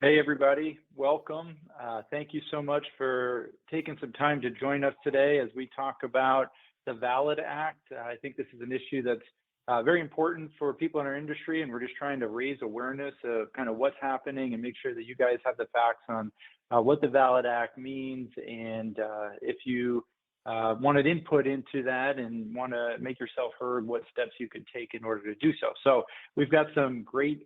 Hey, everybody. Welcome. Thank you so much for taking some time to join us today as we talk about the VALID Act. I think this is an issue that's very important for people in our industry, and we're just trying to raise awareness of kind of what's happening and make sure that you guys have the facts on what the VALID Act means. And if you wanted input into that and want to make yourself heard, what steps you could take in order to do so. So we've got some great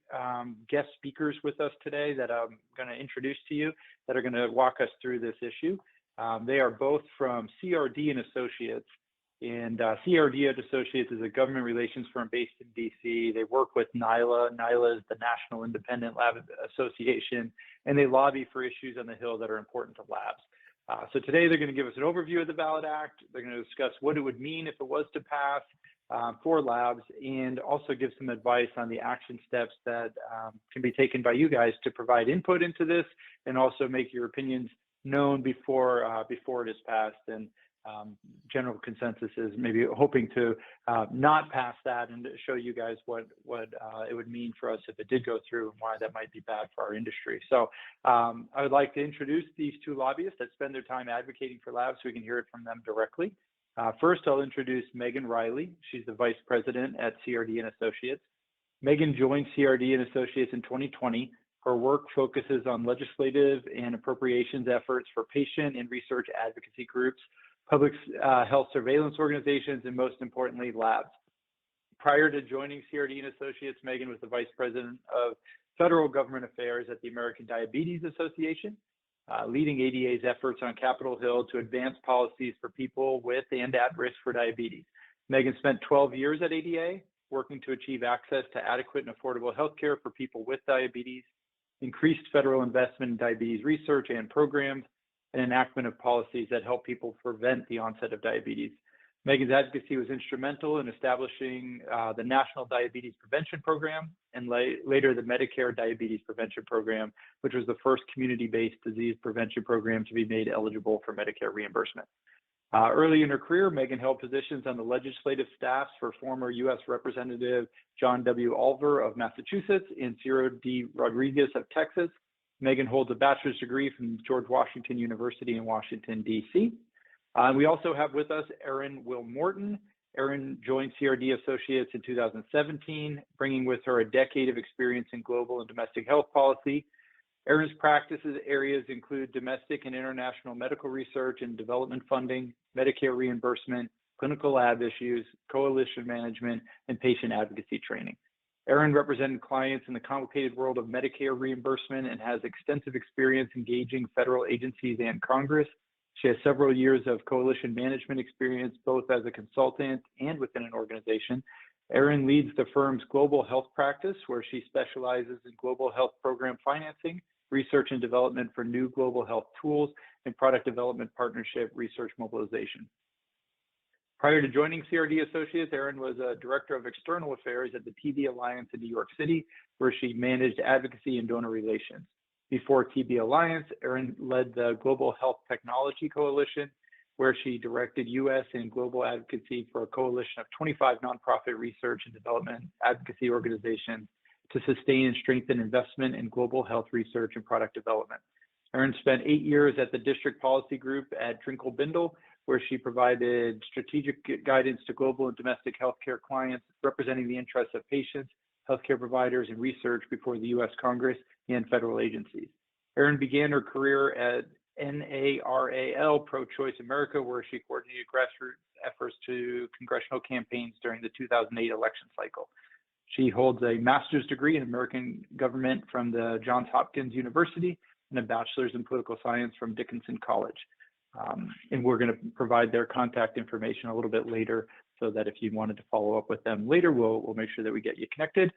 guest speakers with us today that I'm going to introduce to you that are going to walk us through this issue. They are both from CRD Associates, and CRD Associates is a government relations firm based in DC. They work with NILA. NILA is the National Independent Lab Association, and they lobby for issues on the Hill that are important to labs. So today they're going to give us an overview of the VALID Act. They're going to discuss what it would mean if it was to pass for labs, and also give some advice on the action steps that can be taken by you guys to provide input into this, and also make your opinions known before it is passed. And general consensus is maybe hoping to not pass that, and show you guys what it would mean for us if it did go through, and why that might be bad for our industry. So I would like to introduce these two lobbyists that spend their time advocating for labs, so we can hear it from them directly. First, I'll introduce Meghan Riley. She's the vice president at CRD Associates. Meghan joined CRD Associates in 2020. Her work focuses on legislative and appropriations efforts for patient and research advocacy groups, public health surveillance organizations, and most importantly, labs. Prior to joining CRD Associates, Meghan was the vice president of federal government affairs at the American Diabetes Association, leading ADA's efforts on Capitol Hill to advance policies for people with and at risk for diabetes. Meghan spent 12 years at ADA, working to achieve access to adequate and affordable health care for people with diabetes, increased federal investment in diabetes research and programs, and enactment of policies that help people prevent the onset of diabetes. Meghan's advocacy was instrumental in establishing the National Diabetes Prevention Program, and later the Medicare Diabetes Prevention Program, which was the first community-based disease prevention program to be made eligible for Medicare reimbursement. Early in her career, Meghan held positions on the legislative staffs for former U.S. Representative John W. Oliver of Massachusetts and Ciro D. Rodriguez of Texas. Meghan holds a bachelor's degree from George Washington University in Washington, D.C. We also have with us Erin Morton. Erin joined CRD Associates in 2017, bringing with her a decade of experience in global and domestic health policy. Erin's practices areas include domestic and international medical research and development funding, Medicare reimbursement, clinical lab issues, coalition management, and patient advocacy training. Erin represented clients in the complicated world of Medicare reimbursement and has extensive experience engaging federal agencies and Congress. She has several years of coalition management experience, both as a consultant and within an organization. Erin leads the firm's global health practice, where she specializes in global health program financing, research and development for new global health tools, and product development partnership research mobilization. Prior to joining CRD Associates, Erin was a director of external affairs at the TB Alliance in New York City, where she managed advocacy and donor relations. Before TB Alliance, Erin led the Global Health Technology Coalition, where she directed U.S. and global advocacy for a coalition of 25 nonprofit research and development advocacy organizations to sustain and strengthen investment in global health research and product development. Erin spent 8 years at the District Policy Group at Trinkel-Bindel, where she provided strategic guidance to global and domestic healthcare clients, representing the interests of patients, healthcare providers, and research before the U.S. Congress and federal agencies. Erin began her career at NARAL Pro-Choice America, where she coordinated grassroots efforts to congressional campaigns during the 2008 election cycle. She holds a master's degree in American government from the Johns Hopkins University and a bachelor's in political science from Dickinson College. And we're going to provide their contact information a little bit later, so that if you wanted to follow up with them later, we'll make sure that we get you connected.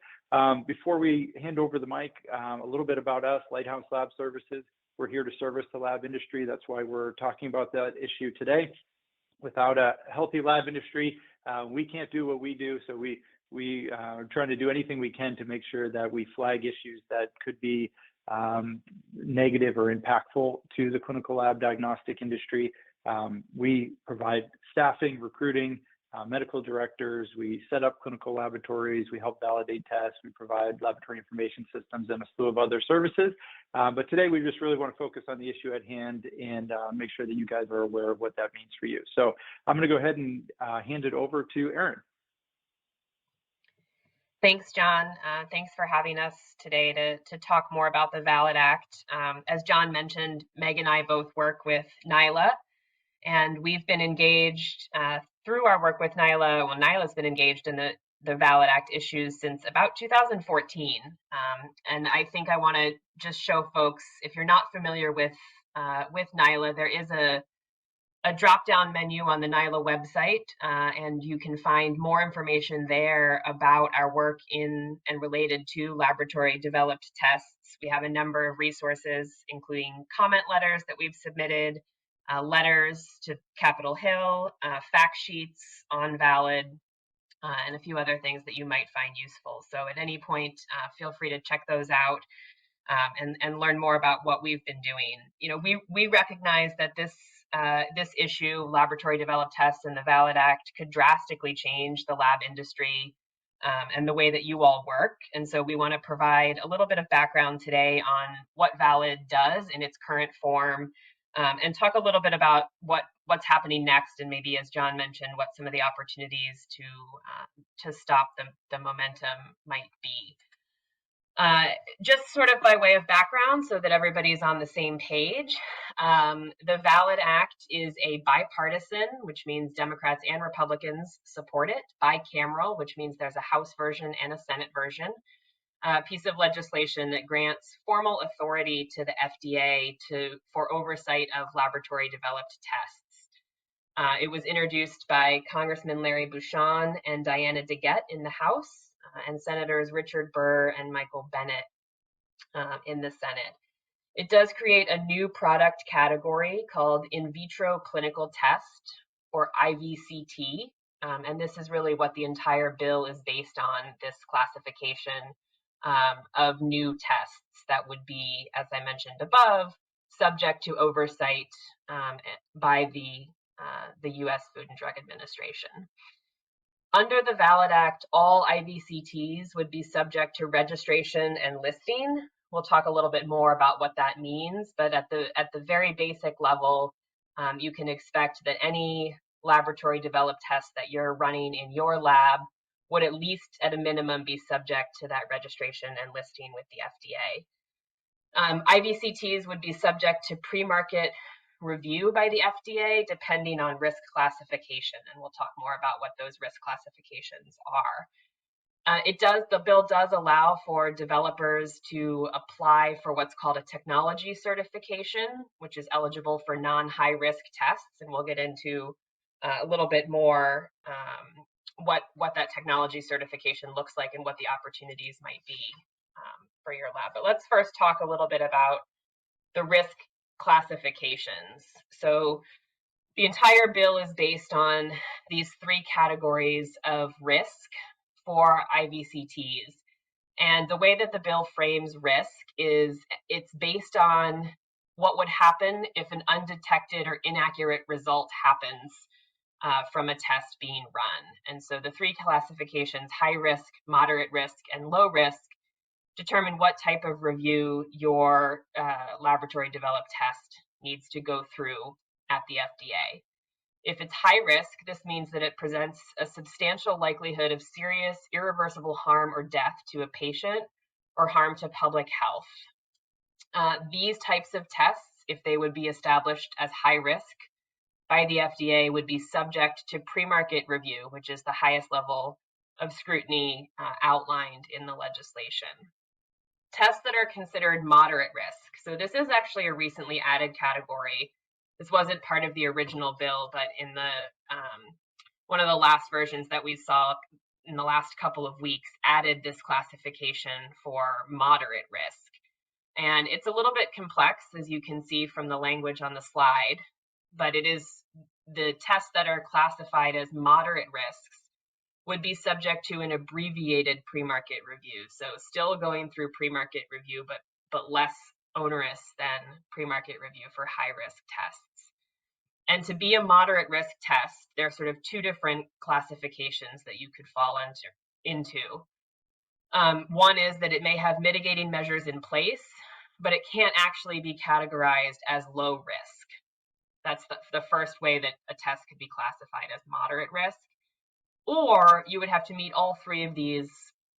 Before we hand over the mic, a little bit about us, Lighthouse Lab Services. We're here to service the lab industry. That's why we're talking about that issue today. Without a healthy lab industry, we can't do what we do. So we are trying to do anything we can to make sure that we flag issues that could be negative or impactful to the clinical lab diagnostic industry. We provide staffing, recruiting, medical directors, we set up clinical laboratories, we help validate tests, we provide laboratory information systems, and a slew of other services. But today we just really want to focus on the issue at hand and make sure that you guys are aware of what that means for you. So I'm going to go ahead and hand it over to Erin. Thanks, John. Thanks for having us today to talk more about the VALID Act. As John mentioned, Meg and I both work with NILA, and we've been engaged through our work with NILA. Well, NILA's been engaged in the VALID Act issues since about 2014. And I think I want to just show folks, if you're not familiar with NILA, there is a drop-down menu on the NILA website, and you can find more information there about our work in and related to laboratory developed tests. We have a number of resources, including comment letters that we've submitted, letters to Capitol Hill, fact sheets on VALID, and a few other things that you might find useful. So at any point, feel free to check those out and learn more about what we've been doing. You know, we recognize that this issue, laboratory developed tests and the VALID Act, could drastically change the lab industry and the way that you all work. And so we want to provide a little bit of background today on what VALID does in its current form, and talk a little bit about what's happening next, and maybe, as John mentioned, what some of the opportunities to stop the momentum might be. Just sort of by way of background so that everybody's on the same page, the VALID Act is a bipartisan, which means Democrats and Republicans support it, bicameral, which means there's a House version and a Senate version, piece of legislation that grants formal authority to the FDA for oversight of laboratory developed tests. It was introduced by Congressman Larry Bucshon and Diana DeGette in the House, and Senators Richard Burr and Michael Bennett in the Senate. It does create a new product category called in vitro clinical test, or IVCT, and this is really what the entire bill is based on, this classification of new tests that would be, as I mentioned above, subject to oversight by the U.S. Food and Drug Administration. Under the VALID Act, all IVCTs would be subject to registration and listing. We'll talk a little bit more about what that means, but at the very basic level, you can expect that any laboratory developed test that you're running in your lab would at least at a minimum be subject to that registration and listing with the FDA. IVCTs would be subject to pre-market review by the FDA depending on risk classification, and we'll talk more about what those risk classifications are. The bill does allow for developers to apply for what's called a technology certification, which is eligible for non-high risk tests, and we'll get into a little bit more what that technology certification looks like and what the opportunities might be for your lab. But let's first talk a little bit about the risk classifications. So the entire bill is based on these three categories of risk for IVCTs. And the way that the bill frames risk is it's based on what would happen if an undetected or inaccurate result happens from a test being run. And so the three classifications, high risk, moderate risk, and low risk, determine what type of review your laboratory developed test needs to go through at the FDA. If it's high risk, this means that it presents a substantial likelihood of serious, irreversible harm or death to a patient or harm to public health. These types of tests, if they would be established as high risk by the FDA, would be subject to pre-market review, which is the highest level of scrutiny outlined in the legislation. Tests that are considered moderate risk. So this is actually a recently added category. This wasn't part of the original bill, but in the one of the last versions that we saw in the last couple of weeks added this classification for moderate risk. And it's a little bit complex, as you can see from the language on the slide, but it is the tests that are classified as moderate risks would be subject to an abbreviated pre-market review. So still going through pre-market review, but less onerous than pre-market review for high-risk tests. And to be a moderate risk test, there are sort of two different classifications that you could fall into. One is that it may have mitigating measures in place, but it can't actually be categorized as low risk. That's the first way that a test could be classified, as moderate risk. Or you would have to meet all three of these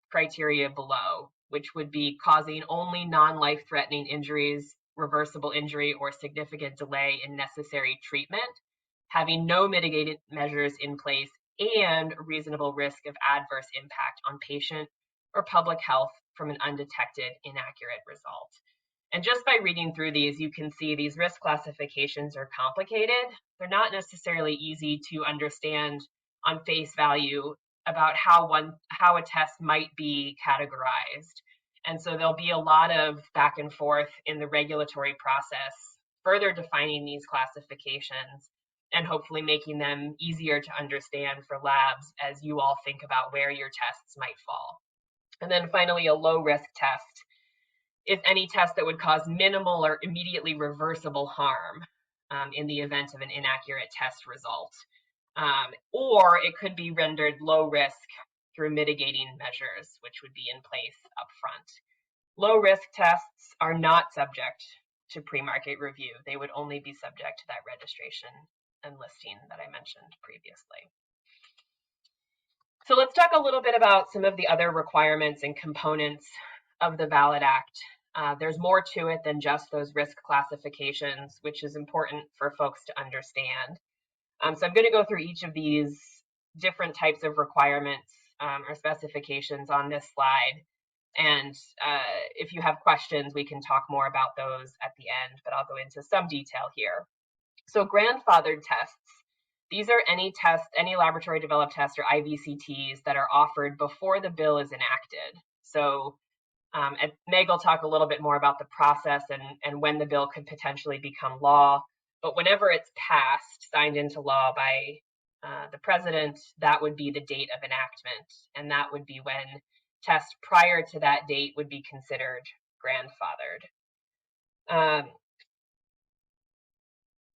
criteria below, which would be causing only non-life-threatening injuries, reversible injury, or significant delay in necessary treatment, having no mitigated measures in place, and reasonable risk of adverse impact on patient or public health from an undetected inaccurate result. And just by reading through these, you can see these risk classifications are complicated. They're not necessarily easy to understand on face value about how a test might be categorized. And so there'll be a lot of back and forth in the regulatory process, further defining these classifications and hopefully making them easier to understand for labs as you all think about where your tests might fall. And then finally, a low risk test is any test that would cause minimal or immediately reversible harm in the event of an inaccurate test result. Or it could be rendered low risk through mitigating measures, which would be in place up front. Low risk tests are not subject to pre-market review. They would only be subject to that registration and listing that I mentioned previously. So let's talk a little bit about some of the other requirements and components of the VALID Act. There's more to it than just those risk classifications, which is important for folks to understand. So I'm going to go through each of these different types of requirements or specifications on this slide. And if you have questions, we can talk more about those at the end, but I'll go into some detail here. So grandfathered tests. These are any tests, any laboratory developed tests or IVCTs that are offered before the bill is enacted. So Meg will talk a little bit more about the process and when the bill could potentially become law. But whenever it's passed, signed into law by the president, that would be the date of enactment. And that would be when tests prior to that date would be considered grandfathered.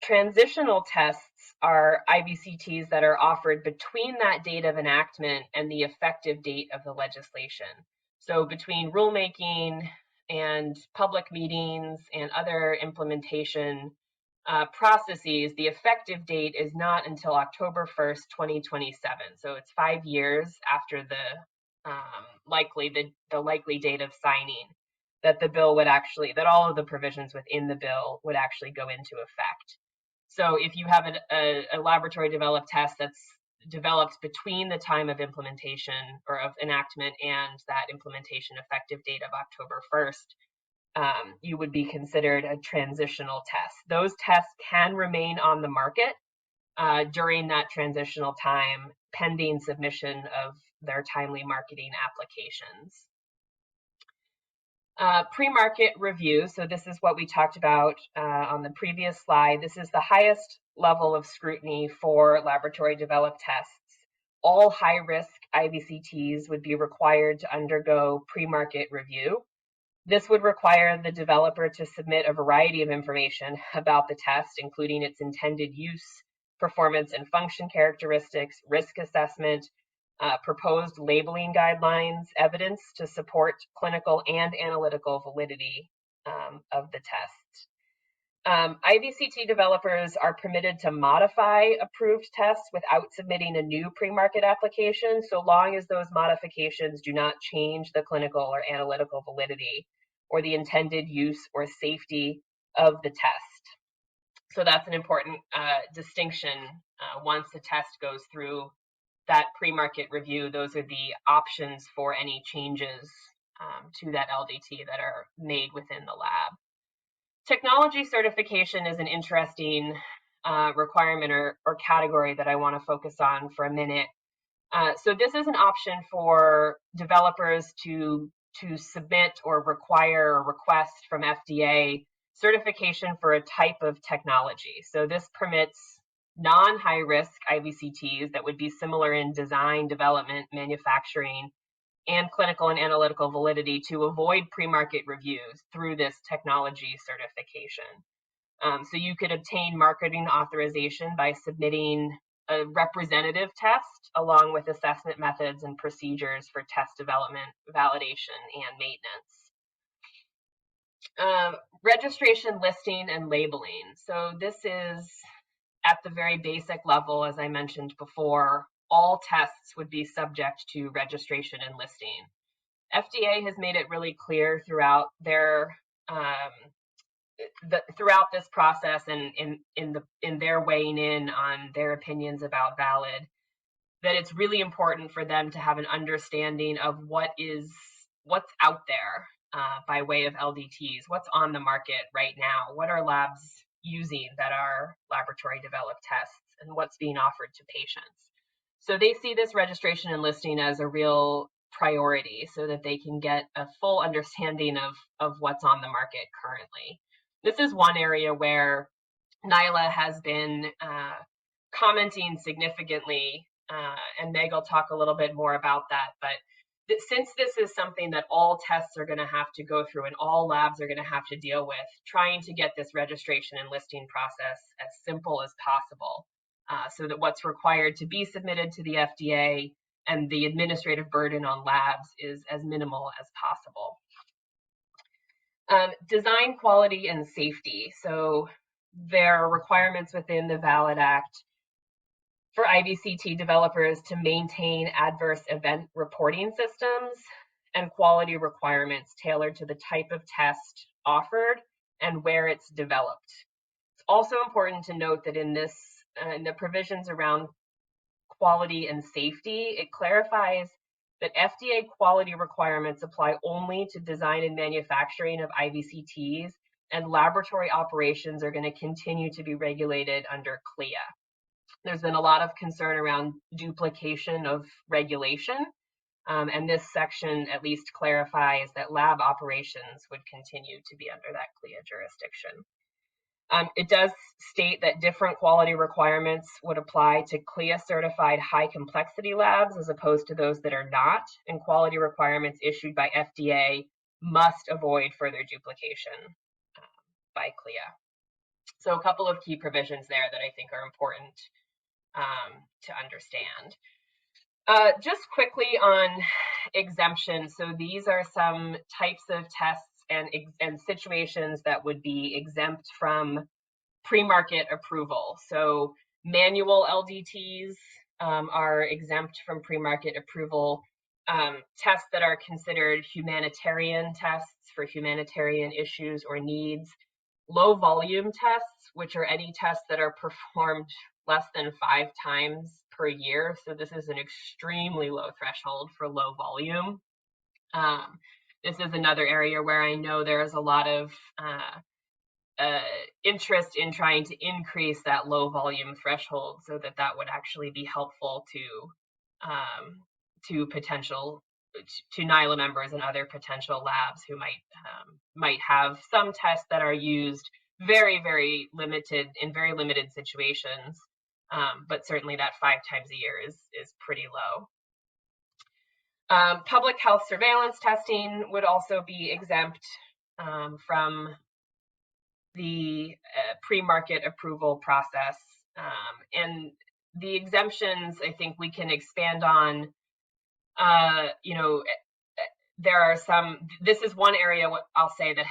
Transitional tests are IVCTs that are offered between that date of enactment and the effective date of the legislation. So between rulemaking and public meetings and other implementation processes, the effective date is not until October 1st, 2027. So it's 5 years after the likely date of signing that the bill would actually, that all of the provisions within the bill would actually go into effect. So if you have a laboratory developed test that's developed between the time of implementation or of enactment and that implementation effective date of October 1st, you would be considered a transitional test. Those tests can remain on the market during that transitional time, pending submission of their timely marketing applications. Pre-market review, so this is what we talked about on the previous slide. This is the highest level of scrutiny for laboratory developed tests. All high-risk IVCTs would be required to undergo pre-market review. This would require the developer to submit a variety of information about the test, including its intended use, performance and function characteristics, risk assessment, proposed labeling guidelines, evidence to support clinical and analytical validity of the test. IVCT developers are permitted to modify approved tests without submitting a new pre-market application, so long as those modifications do not change the clinical or analytical validity or the intended use or safety of the test. So that's an important distinction. Once the test goes through that pre-market review, those are the options for any changes to that LDT that are made within the lab. Technology certification is an interesting requirement or category that I want to focus on for a minute. So this is an option for developers to submit or require or request from FDA certification for a type of technology. So this permits non-high risk IVCTs that would be similar in design, development, manufacturing, and clinical and analytical validity to avoid pre-market reviews through this technology certification. So you could obtain marketing authorization by submitting a representative test along with assessment methods and procedures for test development, validation, and maintenance. Registration, listing, and labeling. So this is at the very basic level, as I mentioned before, all tests would be subject to registration and listing. FDA has made it really clear throughout their throughout this process and in their weighing in on their opinions about valid, that it's really important for them to have an understanding of what's out there by way of LDTs, what's on the market right now, what are labs using that are laboratory developed tests, and what's being offered to patients. So they see this registration and listing as a real priority so that they can get a full understanding of what's on the market currently. This is one area where NILA has been commenting significantly, and Meg will talk a little bit more about that. But since this is something that all tests are going to have to go through and all labs are going to have to deal with, trying to get this registration and listing process as simple as possible, so that what's required to be submitted to the FDA and the administrative burden on labs is as minimal as possible. Design, quality, and safety. So there are requirements within the VALID Act for IVCT developers to maintain adverse event reporting systems and quality requirements tailored to the type of test offered and where it's developed. It's also important to note that in the provisions around quality and safety, it clarifies that FDA quality requirements apply only to design and manufacturing of IVCTs, and laboratory operations are going to continue to be regulated under CLIA. There's been a lot of concern around duplication of regulation, and this section at least clarifies that lab operations would continue to be under that CLIA jurisdiction. It does state that different quality requirements would apply to CLIA certified high complexity labs as opposed to those that are not, and quality requirements issued by FDA must avoid further duplication by CLIA. So a couple of key provisions there that I think are important to understand. Just quickly on exemptions. So these are some types of tests and situations that would be exempt from pre-market approval. So manual LDTs are exempt from pre-market approval. Tests that are considered humanitarian tests for humanitarian issues or needs. Low volume tests, which are any tests that are performed less than 5 times per year. So this is an extremely low threshold for low volume. This is another area where I know there is a lot of interest in trying to increase that low volume threshold so that that would actually be helpful to NILA members and other potential labs who might have some tests that are used very, very limited in very limited situations, but certainly that 5 times a year is pretty low. Public health surveillance testing would also be exempt from the pre-market approval process. And the exemptions, I think we can expand on. There are some, this is one area I'll say that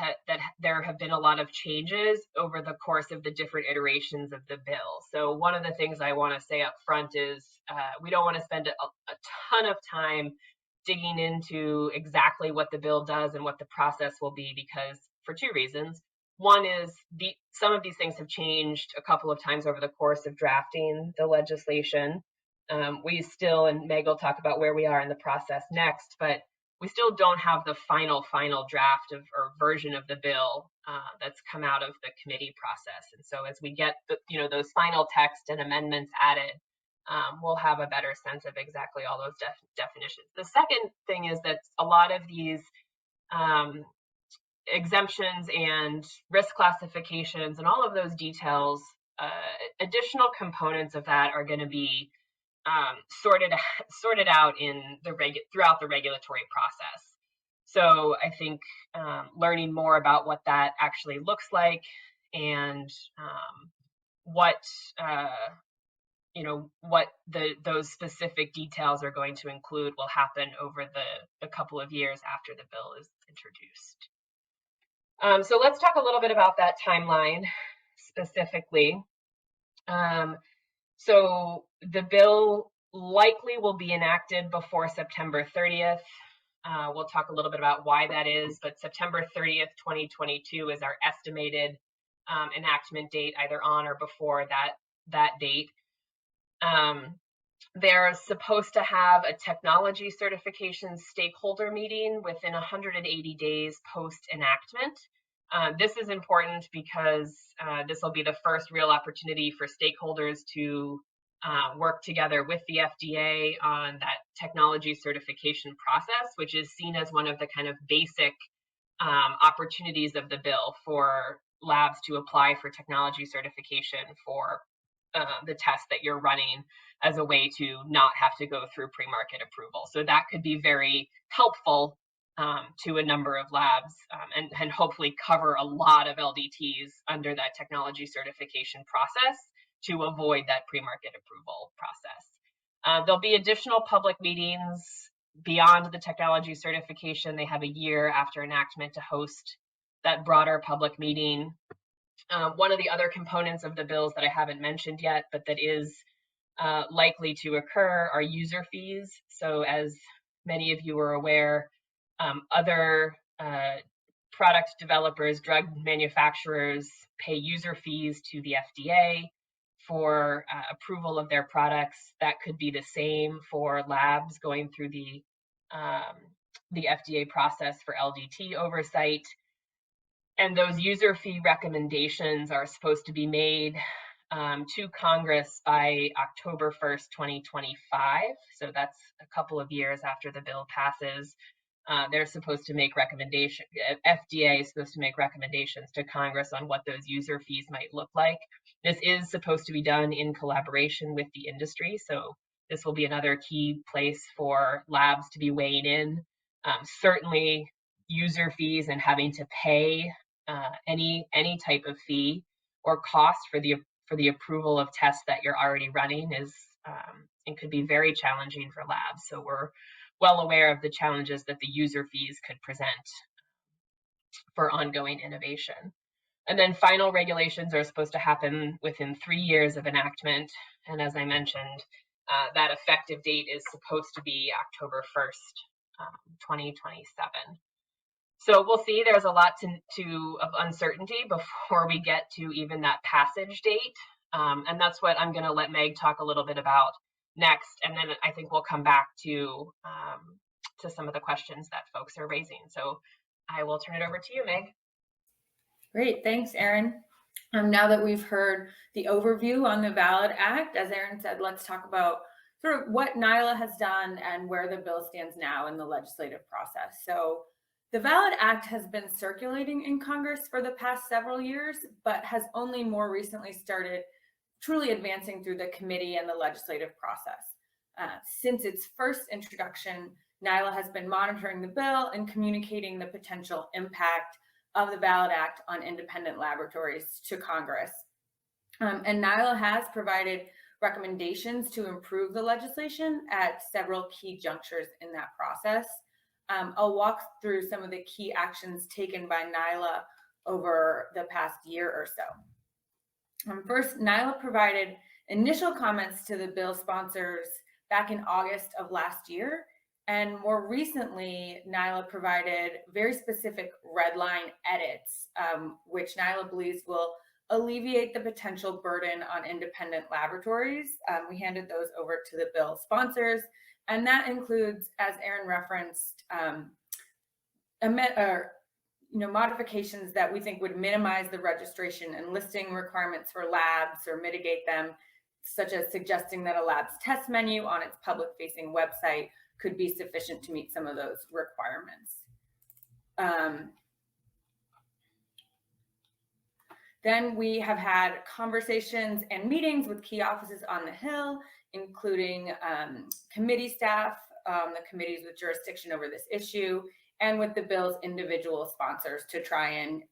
there have been a lot of changes over the course of the different iterations of the bill. So one of the things I want to say up front is we don't want to spend a ton of time digging into exactly what the bill does and what the process will be, because for 2 reasons. One is some of these things have changed a couple of times over the course of drafting the legislation. We still, and Meg will talk about where we are in the process next, but we still don't have the final draft or version of the bill that's come out of the committee process. And so as we get those final text and amendments added, we'll have a better sense of exactly all those definitions. The second thing is that a lot of these exemptions and risk classifications and all of those details, additional components of that are going to be sorted out throughout the regulatory process. So I think learning more about what that actually looks like and what what those specific details are going to include will happen over the couple of years after the bill is introduced. So let's talk a little bit about that timeline specifically. So the bill likely will be enacted before September 30th. We'll talk a little bit about why that is, but September 30th, 2022 is our estimated enactment date, either on or before that date. They're supposed to have a technology certification stakeholder meeting within 180 days post-enactment. This is important because this will be the first real opportunity for stakeholders to work together with the FDA on that technology certification process, which is seen as one of the kind of basic opportunities of the bill for labs to apply for technology certification for the test that you're running as a way to not have to go through pre-market approval. So that could be very helpful to a number of labs and hopefully cover a lot of LDTs under that technology certification process to avoid that pre-market approval process. There'll be additional public meetings beyond the technology certification. They have a year after enactment to host that broader public meeting. One of the other components of the bills that I haven't mentioned yet, but that is likely to occur, are user fees. So as many of you are aware, other product developers, drug manufacturers pay user fees to the FDA for approval of their products. That could be the same for labs going through the FDA process for LDT oversight. And those user fee recommendations are supposed to be made to Congress by October 1st, 2025. So that's a couple of years after the bill passes. They're supposed to make recommendations, FDA is supposed to make recommendations to Congress on what those user fees might look like. This is supposed to be done in collaboration with the industry. So this will be another key place for labs to be weighing in. Certainly user fees and having to pay any type of fee or cost for the approval of tests that you're already running is and could be very challenging for labs. So we're well aware of the challenges that the user fees could present for ongoing innovation. And then final regulations are supposed to happen within 3 years of enactment. And as I mentioned, that effective date is supposed to be October 1st, 2027. So we'll see. There's a lot of uncertainty before we get to even that passage date. And that's what I'm going to let Meg talk a little bit about next. And then I think we'll come back to some of the questions that folks are raising. So I will turn it over to you, Meg. Great. Thanks, Erin. Now that we've heard the overview on the VALID Act, as Erin said, let's talk about sort of what NILA has done and where the bill stands now in the legislative process. So the VALID Act has been circulating in Congress for the past several years, but has only more recently started truly advancing through the committee and the legislative process. Since its first introduction, NILA has been monitoring the bill and communicating the potential impact of the VALID Act on independent laboratories to Congress. And NILA has provided recommendations to improve the legislation at several key junctures in that process. I'll walk through some of the key actions taken by NILA over the past year or so. First, NILA provided initial comments to the bill sponsors back in August of last year. And more recently, NILA provided very specific red line edits, which NILA believes will alleviate the potential burden on independent laboratories. We handed those over to the bill sponsors, and that includes, as Erin referenced, modifications that we think would minimize the registration and listing requirements for labs or mitigate them, such as suggesting that a lab's test menu on its public-facing website could be sufficient to meet some of those requirements. Then we have had conversations and meetings with key offices on the Hill, including committee staff, the committees with jurisdiction over this issue, and with the bill's individual sponsors to try and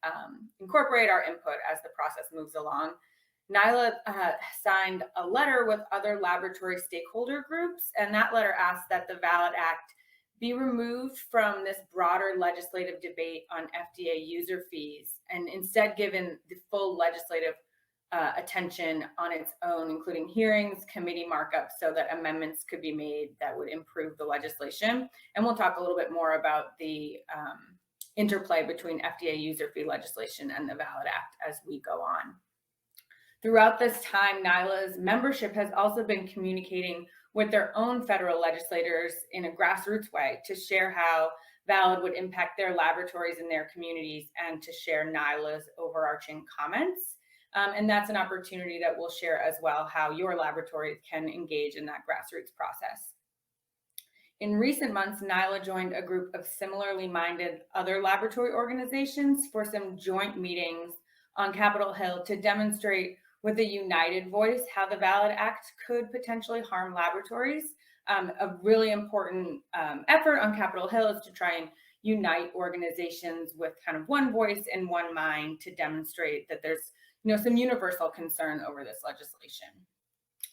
incorporate our input as the process moves along. NILA signed a letter with other laboratory stakeholder groups, and that letter asked that the VALID Act be removed from this broader legislative debate on FDA user fees and instead given the full legislative attention on its own, including hearings, committee markups, so that amendments could be made that would improve the legislation. And we'll talk a little bit more about the interplay between FDA user fee legislation and the VALID Act as we go on. Throughout this time, NILA's membership has also been communicating with their own federal legislators in a grassroots way to share how VALID would impact their laboratories and their communities and to share NILA's overarching comments. And that's an opportunity that we'll share as well, how your laboratories can engage in that grassroots process. In recent months, NILA joined a group of similarly minded other laboratory organizations for some joint meetings on Capitol Hill to demonstrate with a united voice how the VALID Act could potentially harm laboratories. A really important effort on Capitol Hill is to try and unite organizations with kind of one voice and one mind to demonstrate that there's some universal concern over this legislation.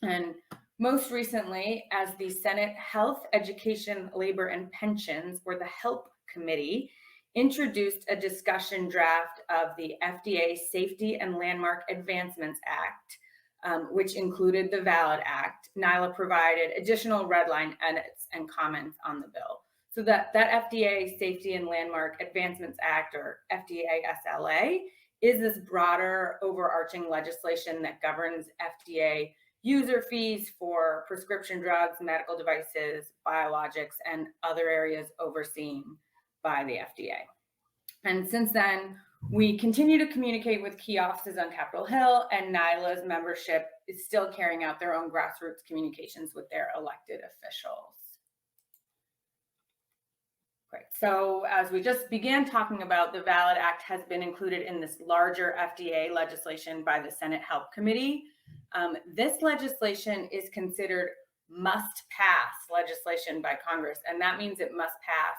And most recently, as the Senate Health, Education, Labor, and Pensions, or the HELP Committee, introduced a discussion draft of the FDA Safety and Landmark Advancements Act, which included the VALID Act. NILA provided additional redline edits and comments on the bill. So that FDA Safety and Landmark Advancements Act, or FDA-SLA, is this broader overarching legislation that governs FDA user fees for prescription drugs, medical devices, biologics, and other areas overseen by the FDA. And since then, we continue to communicate with key offices on Capitol Hill, and NILA's membership is still carrying out their own grassroots communications with their elected officials. Great. So as we just began talking about, the VALID Act has been included in this larger FDA legislation by the Senate Health Committee. This legislation is considered must-pass legislation by Congress, and that means it must pass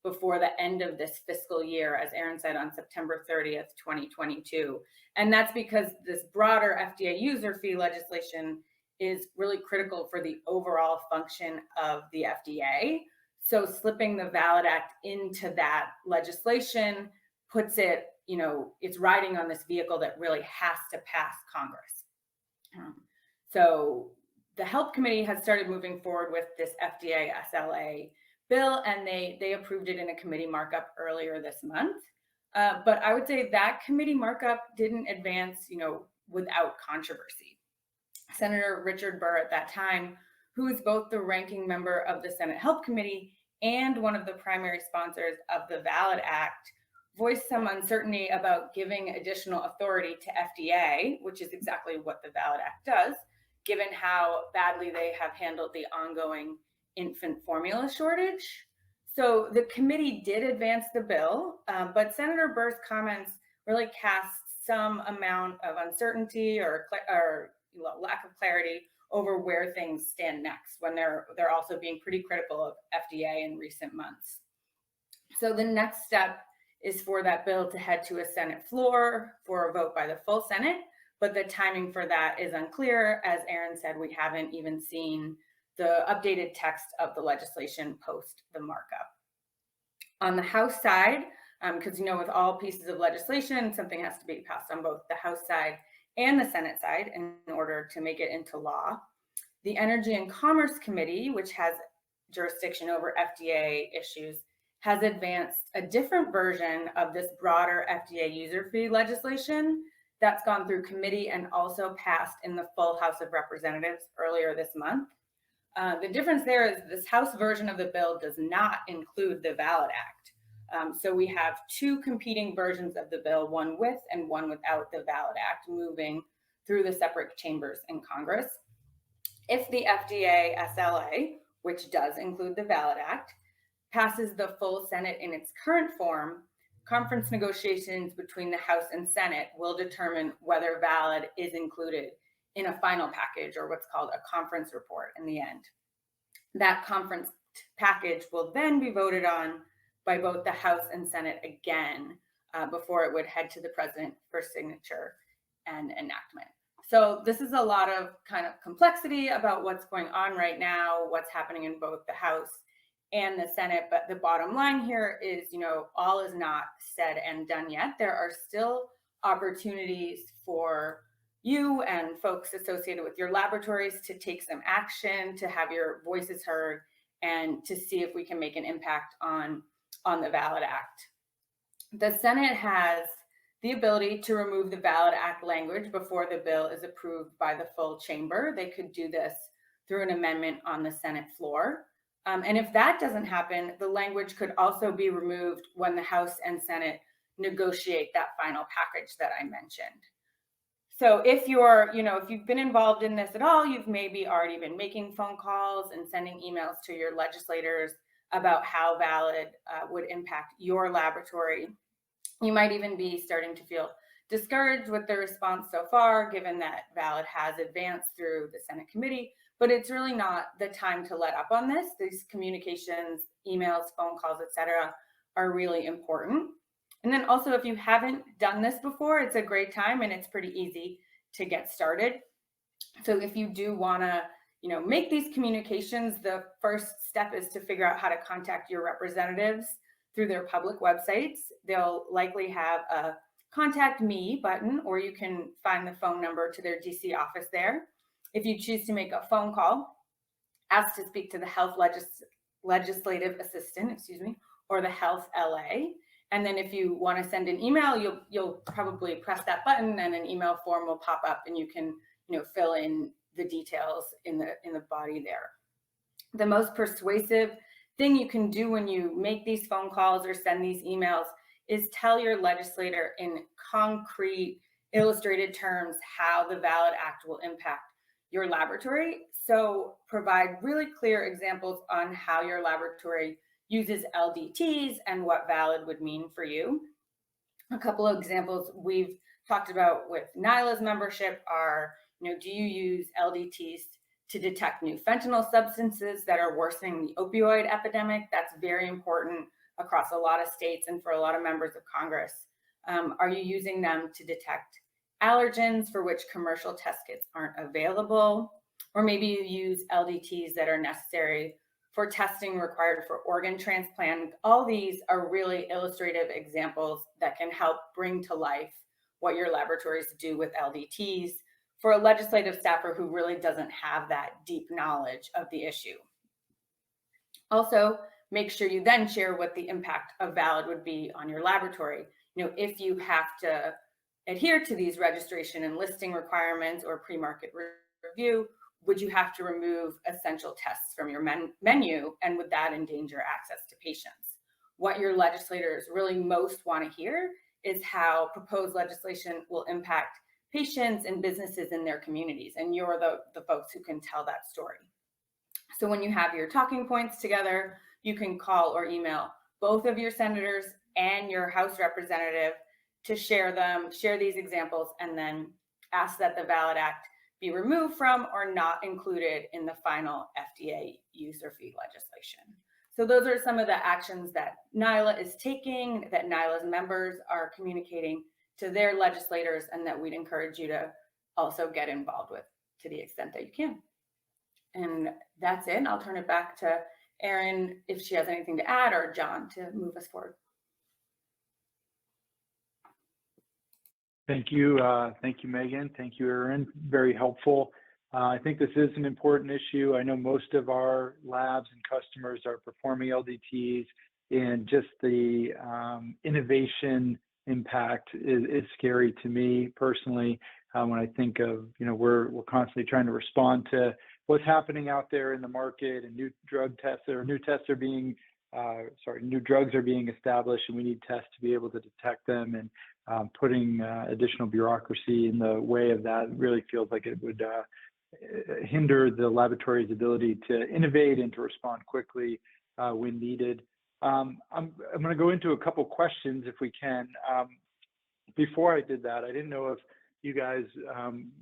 before the end of this fiscal year, as Erin said, on September 30th, 2022. And that's because this broader FDA user fee legislation is really critical for the overall function of the FDA. So slipping the VALID Act into that legislation puts it, it's riding on this vehicle that really has to pass Congress. So the Health Committee has started moving forward with this FDA SLA bill, and they approved it in a committee markup earlier this month. But I would say that committee markup didn't advance, without controversy. Senator Richard Burr at that time, who is both the ranking member of the Senate Health Committee and one of the primary sponsors of the VALID Act, voiced some uncertainty about giving additional authority to FDA, which is exactly what the VALID Act does, given how badly they have handled the ongoing infant formula shortage. So the committee did advance the bill, but Senator Burr's comments really cast some amount of uncertainty or lack of clarity over where things stand next, when they're also being pretty critical of FDA in recent months. So the next step is for that bill to head to a Senate floor for a vote by the full Senate, but the timing for that is unclear. As Erin said, we haven't even seen the updated text of the legislation post the markup. On the House side, because with all pieces of legislation, something has to be passed on both the House side and the Senate side in order to make it into law. The Energy and Commerce Committee, which has jurisdiction over FDA issues, has advanced a different version of this broader FDA user fee legislation that's gone through committee and also passed in the full House of Representatives earlier this month. The difference there is this House version of the bill does not include the VALID Act. So we have two competing versions of the bill, one with and one without the VALID Act, moving through the separate chambers in Congress. If the FDA SLA, which does include the VALID Act, passes the full Senate in its current form, conference negotiations between the House and Senate will determine whether VALID is included in a final package, or what's called a conference report in the end. That conference package will then be voted on by both the House and Senate again before it would head to the president for signature and enactment. So this is a lot of kind of complexity about what's going on right now, what's happening in both the House and the Senate. But the bottom line here is, all is not said and done yet. There are still opportunities for you and folks associated with your laboratories to take some action, to have your voices heard, and to see if we can make an impact on the VALID Act. The Senate has the ability to remove the VALID Act language before the bill is approved by the full chamber. They could do this through an amendment on the Senate floor. And if that doesn't happen, the language could also be removed when the House and Senate negotiate that final package that I mentioned. So if you've been involved in this at all, you've maybe already been making phone calls and sending emails to your legislators about how VALID would impact your laboratory. You might even be starting to feel discouraged with the response so far, given that VALID has advanced through the Senate committee, but it's really not the time to let up on this. These communications, emails, phone calls, etc., are really important. And then also, if you haven't done this before, it's a great time and it's pretty easy to get started. So if you do want to, make these communications, the first step is to figure out how to contact your representatives through their public websites. They'll likely have a contact me button, or you can find the phone number to their DC office there. If you choose to make a phone call, ask to speak to the health legislative assistant, or the health LA. And then if you want to send an email, you'll probably press that button and an email form will pop up and you can fill in the details in the body there. The most persuasive thing you can do when you make these phone calls or send these emails is tell your legislator in concrete, illustrated terms how the VALID Act will impact your laboratory. So provide really clear examples on how your laboratory uses LDTs and what VALID would mean for you. A couple of examples we've talked about with NILA's membership are, do you use LDTs to detect new fentanyl substances that are worsening the opioid epidemic? That's very important across a lot of states and for a lot of members of Congress. Are you using them to detect allergens for which commercial test kits aren't available? Or maybe you use LDTs that are necessary for testing required for organ transplant. All these are really illustrative examples that can help bring to life what your laboratories do with LDTs for a legislative staffer who really doesn't have that deep knowledge of the issue. Also, make sure you then share what the impact of VALID would be on your laboratory. If you have to adhere to these registration and listing requirements or pre-market review, would you have to remove essential tests from your menu, and would that endanger access to patients? What your legislators really most want to hear is how proposed legislation will impact patients and businesses in their communities, and you're the folks who can tell that story. So when you have your talking points together, you can call or email both of your senators and your House representative to share these examples, and then ask that the VALID Act be removed from or not included in the final FDA user fee legislation. So those are some of the actions that NILA is taking, that NILA's members are communicating to their legislators, and that we'd encourage you to also get involved with to the extent that you can. And that's it. I'll turn it back to Erin if she has anything to add, or John to move us forward. Thank you, Megan. Thank you, Erin. Very helpful. I think this is an important issue. I know most of our labs and customers are performing LDTs, and just the innovation impact is scary to me personally. When I think of, we're constantly trying to respond to what's happening out there in the market, and new drugs are being established, and we need tests to be able to detect them, and putting additional bureaucracy in the way of that really feels like it would hinder the laboratory's ability to innovate and to respond quickly when needed. I'm going to go into a couple questions if we can. Before I did that, I didn't know if you guys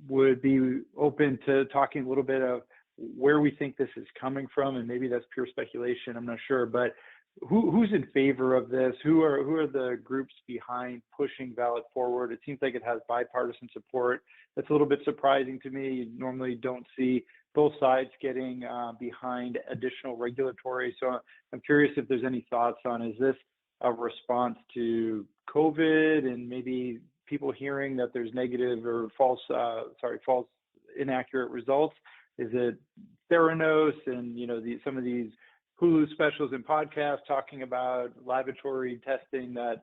would be open to talking a little bit of where we think this is coming from, and maybe that's pure speculation, I'm not sure, but who's in favor of this? Who are the groups behind pushing ballot forward? It seems like it has bipartisan support. That's a little bit surprising to me. You normally don't see both sides getting behind additional regulatory. So I'm curious if there's any thoughts on, is this a response to COVID and maybe people hearing that there's negative or false, inaccurate results? Is it Theranos and, you know, some of these Hulu specials and podcasts talking about laboratory testing that,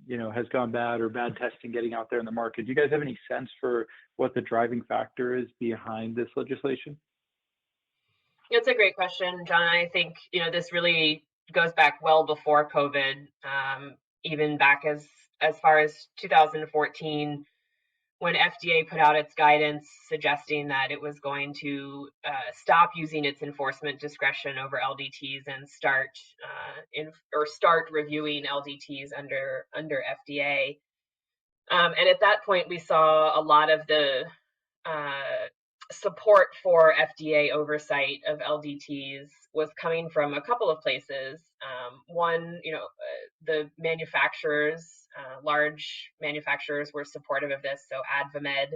you know, has gone bad, or bad testing getting out there in the market? Do you guys have any sense for what the driving factor is behind this legislation? It's a great question, John. I think, you know, this really goes back well before COVID, even back as far as 2014, when FDA put out its guidance suggesting that it was going to stop using its enforcement discretion over LDTs and start reviewing LDTs under FDA. And at that point, we saw a lot of the support for FDA oversight of LDTs was coming from a couple of places. One, you know, the manufacturers, large manufacturers were supportive of this. So AdvaMed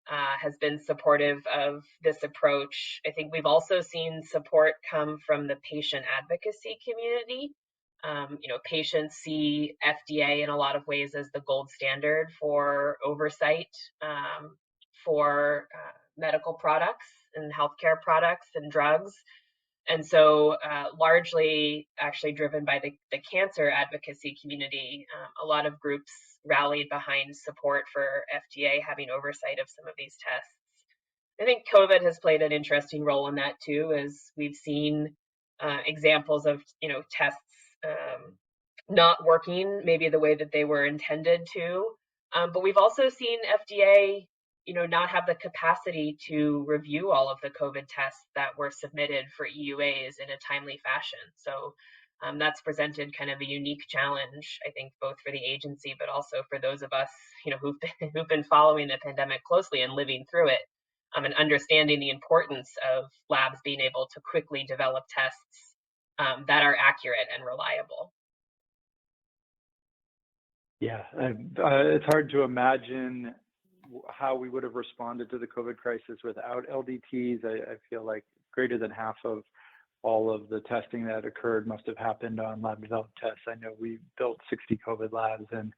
has been supportive of this approach. I think we've also seen support come from the patient advocacy community. You know, patients see FDA in a lot of ways as the gold standard for oversight for medical products and healthcare products and drugs. And so largely actually driven by the cancer advocacy community, a lot of groups rallied behind support for FDA having oversight of some of these tests. I think COVID has played an interesting role in that too, as we've seen examples of, you know, tests not working maybe the way that they were intended to. But we've also seen FDA, you know, not have the capacity to review all of the COVID tests that were submitted for EUAs in a timely fashion. So that's presented kind of a unique challenge, I think, both for the agency, but also for those of us, you know, who've been following the pandemic closely and living through it, and understanding the importance of labs being able to quickly develop tests that are accurate and reliable. Yeah, it's hard to imagine how we would have responded to the COVID crisis without LDTs. I feel like greater than half of all of the testing that occurred must have happened on lab developed tests. I know we built 60 COVID labs, and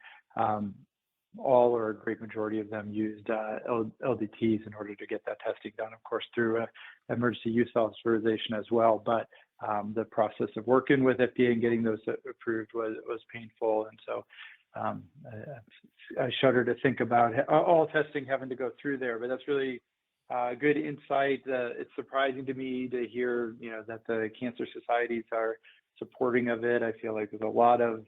all or a great majority of them used LDTs in order to get that testing done, of course, through emergency use authorization as well. But the process of working with FDA and getting those approved was painful. And so I shudder to think about all testing having to go through there, but that's really good insight. It's surprising to me to hear, you know, that the cancer societies are supporting of it. I feel like there's a lot of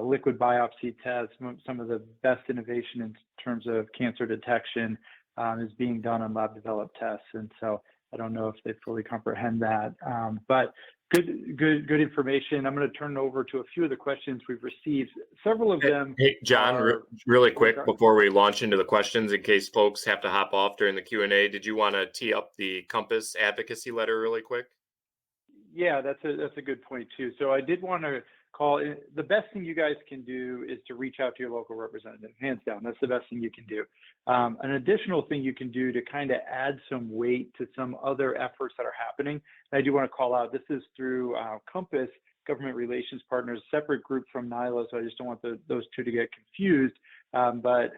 liquid biopsy tests. Some of the best innovation in terms of cancer detection is being done on lab developed tests. And so I don't know if they fully comprehend that, but good information. I'm going to turn over to a few of the questions we've received. Several of them. Hey, John, really quick before we launch into the questions, in case folks have to hop off during the Q&A, did you want to tee up the Compass advocacy letter really quick? Yeah, that's a good point too. So I did want to call. The best thing you guys can do is to reach out to your local representative, hands down. That's the best thing you can do. An additional thing you can do to kind of add some weight to some other efforts that are happening, and I do want to call out, this is through Compass Government Relations Partners, separate group from NILA, so I just don't want those two to get confused. But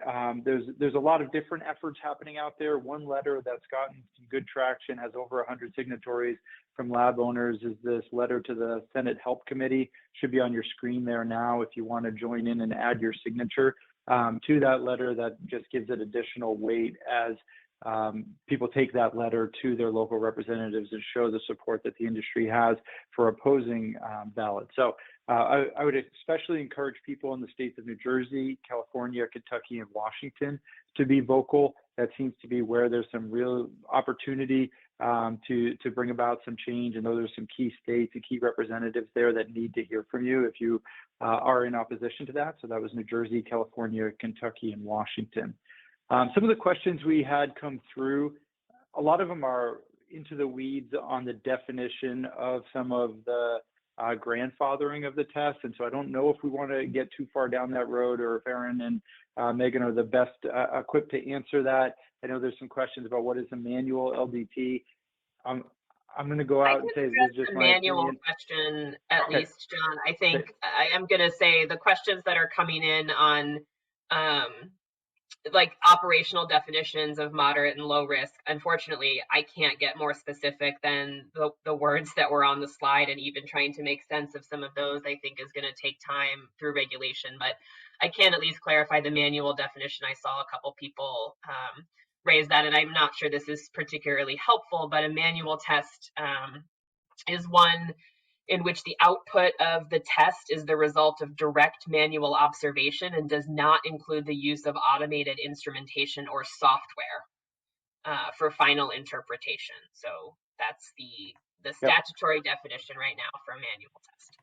there's a lot of different efforts happening out there. One letter that's gotten some good traction, has over 100 signatories from lab owners, is this letter to the Senate Help Committee. Should be on your screen there now if you want to join in and add your signature to that letter. That just gives it additional weight as people take that letter to their local representatives and show the support that the industry has for opposing ballots. So I would especially encourage people in the states of New Jersey, California, Kentucky, and Washington to be vocal. That seems to be where there's some real opportunity to bring about some change. And those are some key states and key representatives there that need to hear from you if you are in opposition to that. So that was New Jersey, California, Kentucky, and Washington. Some of the questions we had come through, a lot of them are into the weeds on the definition of some of the grandfathering of the test. And so I don't know if we want to get too far down that road, or if Erin and Meghan are the best equipped to answer that. I know there's some questions about what is a manual LDT. I'm going to go out and say this is just my manual opinion. question, at Okay. least, John. I think I am going to say the questions that are coming in on like operational definitions of moderate and low risk, unfortunately, I can't get more specific than the words that were on the slide, and even trying to make sense of some of those, I think, is going to take time through regulation. But I can at least clarify the manual definition. I saw a couple people raise that, and I'm not sure this is particularly helpful, but a manual test is one in which the output of the test is the result of direct manual observation and does not include the use of automated instrumentation or software for final interpretation. So that's the statutory definition right now for a manual test.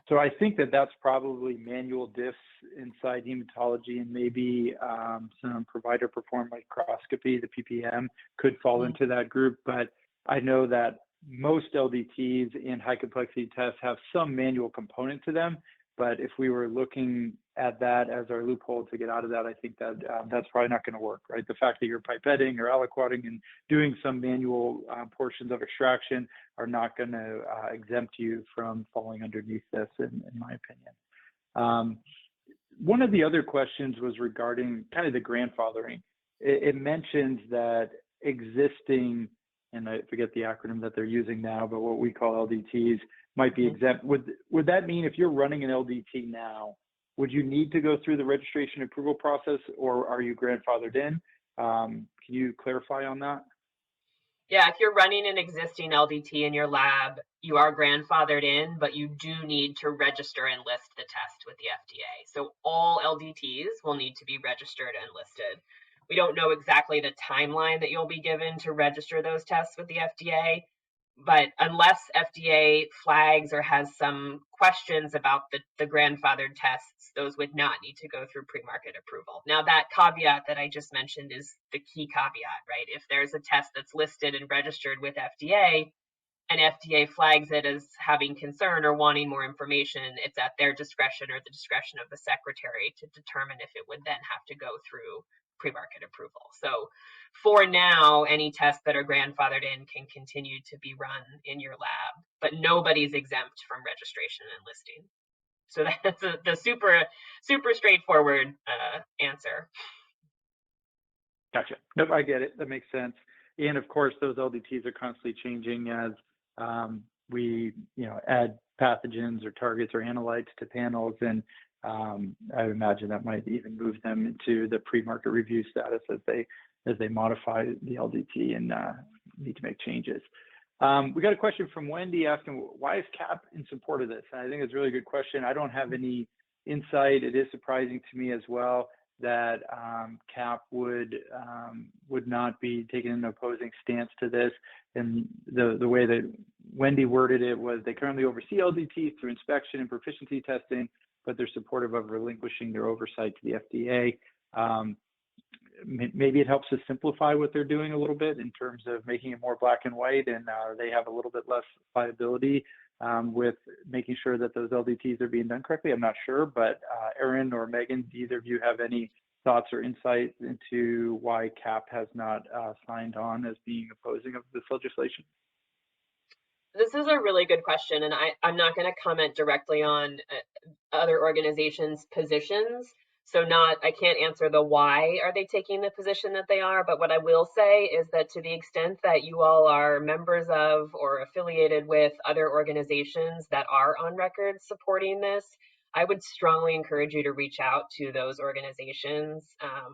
So I think that that's probably manual diffs inside hematology, and maybe some provider performed microscopy, the PPM, could fall into that group. But I know that most LDTs in high complexity tests have some manual component to them. But if we were looking at that as our loophole to get out of that, I think that that's probably not going to work, right? The fact that you're pipetting or aliquoting and doing some manual portions of extraction are not going to exempt you from falling underneath this, in my opinion. One of the other questions was regarding kind of the grandfathering. It mentions that existing, and I forget the acronym that they're using now, but what we call LDTs might be exempt. Would that mean if you're running an LDT now, would you need to go through the registration approval process, or are you grandfathered in? Can you clarify on that? Yeah, if you're running an existing LDT in your lab, you are grandfathered in, but you do need to register and list the test with the FDA. So all LDTs will need to be registered and listed. We don't know exactly the timeline that you'll be given to register those tests with the FDA, but unless FDA flags or has some questions about the grandfathered tests, those would not need to go through pre-market approval. Now, that caveat that I just mentioned is the key caveat, right? If there's a test that's listed and registered with FDA, and FDA flags it as having concern or wanting more information, it's at their discretion or the discretion of the secretary to determine if it would then have to go through pre-market approval. So for now, any tests that are grandfathered in can continue to be run in your lab, but nobody's exempt from registration and listing. So that's the super straightforward answer. Gotcha. Nope, I get it. That makes sense. And of course, those LDTs are constantly changing as we, add pathogens or targets or analytes to panels, and I would imagine that might even move them into the pre-market review status as they modify the LDT and need to make changes. We got a question from Wendy asking, why is CAP in support of this? And I think it's a really good question. I don't have any insight. It is surprising to me as well that CAP would not be taking an opposing stance to this. And the way that Wendy worded it was, they currently oversee LDTs through inspection and proficiency testing, but they're supportive of relinquishing their oversight to the FDA. Maybe it helps to simplify what they're doing a little bit in terms of making it more black and white, and they have a little bit less liability with making sure that those LDTs are being done correctly. I'm not sure, but Erin or Meghan, do either of you have any thoughts or insights into why CAP has not signed on as being opposing of this legislation? This is a really good question, and I'm not going to comment directly on other organizations' positions. So I can't answer the why are they taking the position that they are, but what I will say is that to the extent that you all are members of or affiliated with other organizations that are on record supporting this, I would strongly encourage you to reach out to those organizations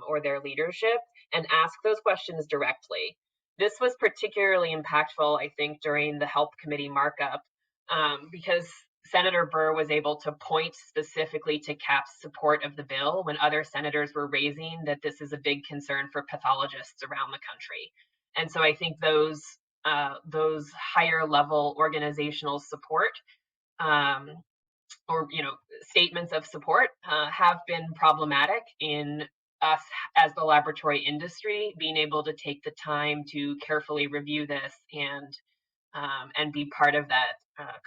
or their leadership and ask those questions directly. This was particularly impactful, I think, during the Health Committee markup because Senator Burr was able to point specifically to CAP's support of the bill when other senators were raising that this is a big concern for pathologists around the country. And so I think those higher level organizational support or statements of support have been problematic in us as the laboratory industry being able to take the time to carefully review this and and be part of that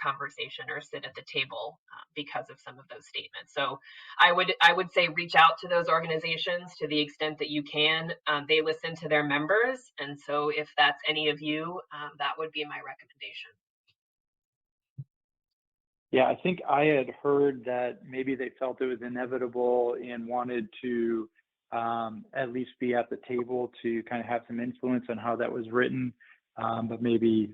conversation or sit at the table because of some of those statements. So I would say reach out to those organizations to the extent that you can. They listen to their members, and so if that's any of you, that would be my recommendation. Yeah, I think I had heard that maybe they felt it was inevitable and wanted to at least be at the table to kind of have some influence on how that was written. But maybe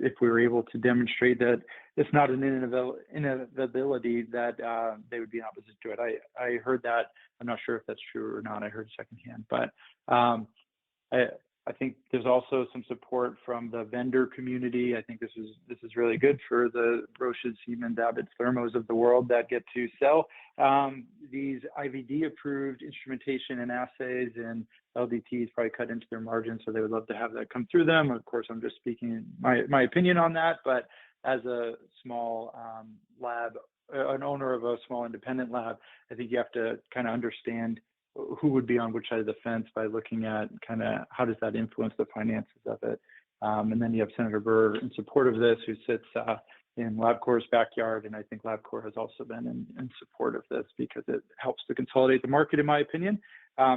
if we were able to demonstrate that it's not an inevitability, that they would be in opposition to it. I heard that. I'm not sure if that's true or not. I heard secondhand, but I think there's also some support from the vendor community. I think this is really good for the Roches, Siemens, Abbott, Thermos of the world that get to sell these IVD approved instrumentation and assays, and LDTs probably cut into their margins, so they would love to have that come through them. Of course, I'm just speaking my opinion on that, but as a small lab, an owner of a small independent lab, I think you have to kind of understand who would be on which side of the fence by looking at kind of how does that influence the finances of it. And then you have Senator Burr in support of this, who sits in LabCorp's backyard, and I think LabCorp has also been in support of this because it helps to consolidate the market, in my opinion.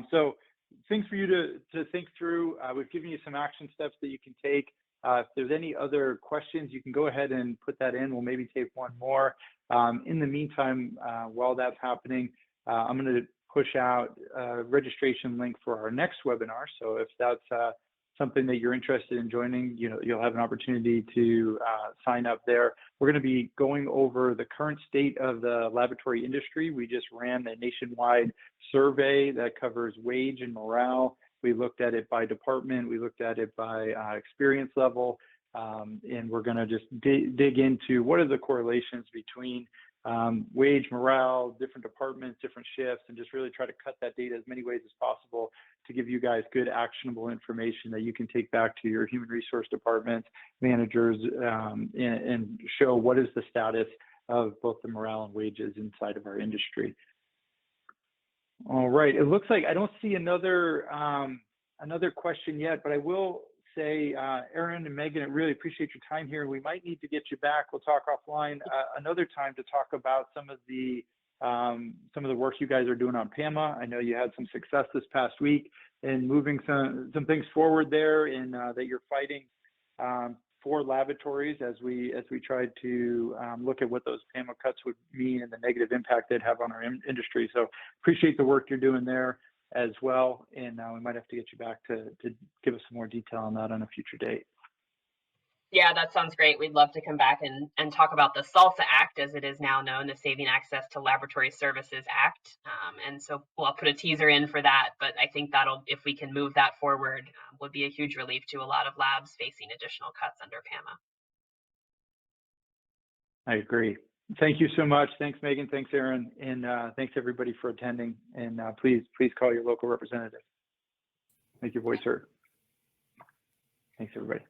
So things for you to think through. We've given you some action steps that you can take. If there's any other questions, you can go ahead and put that in. We'll maybe take one more. In the meantime, while that's happening, I'm going to push out a registration link for our next webinar. So if that's something that you're interested in joining, you'll have an opportunity to sign up there. We're going to be going over the current state of the laboratory industry. We just ran a nationwide survey that covers wage and morale. We looked at it by department. We looked at it by experience level. And we're going to just dig into what are the correlations between wage, morale, different departments, different shifts, and just really try to cut that data as many ways as possible to give you guys good actionable information that you can take back to your human resource departments, managers, and show what is the status of both the morale and wages inside of our industry. All right, it looks like I don't see another question yet, but I will say, Erin and Megan, I really appreciate your time here. We might need to get you back. We'll talk offline another time to talk about some of the work you guys are doing on PAMA. I know you had some success this past week in moving some things forward there, and that you're fighting for laboratories as we tried to look at what those PAMA cuts would mean and the negative impact they'd have on our industry. So appreciate the work you're doing there as well, and we might have to get you back to give us some more detail on that on a future date. Yeah, that sounds great. We'd love to come back and talk about the SALSA Act, as it is now known, the Saving Access to Laboratory Services Act. And so we'll put a teaser in for that, but I think if we can move that forward, would be a huge relief to a lot of labs facing additional cuts under PAMA. I agree. Thank you so much. Thanks, Megan. Thanks, Erin. And thanks, everybody, for attending. And please call your local representative. Make your voice heard. Thanks, everybody.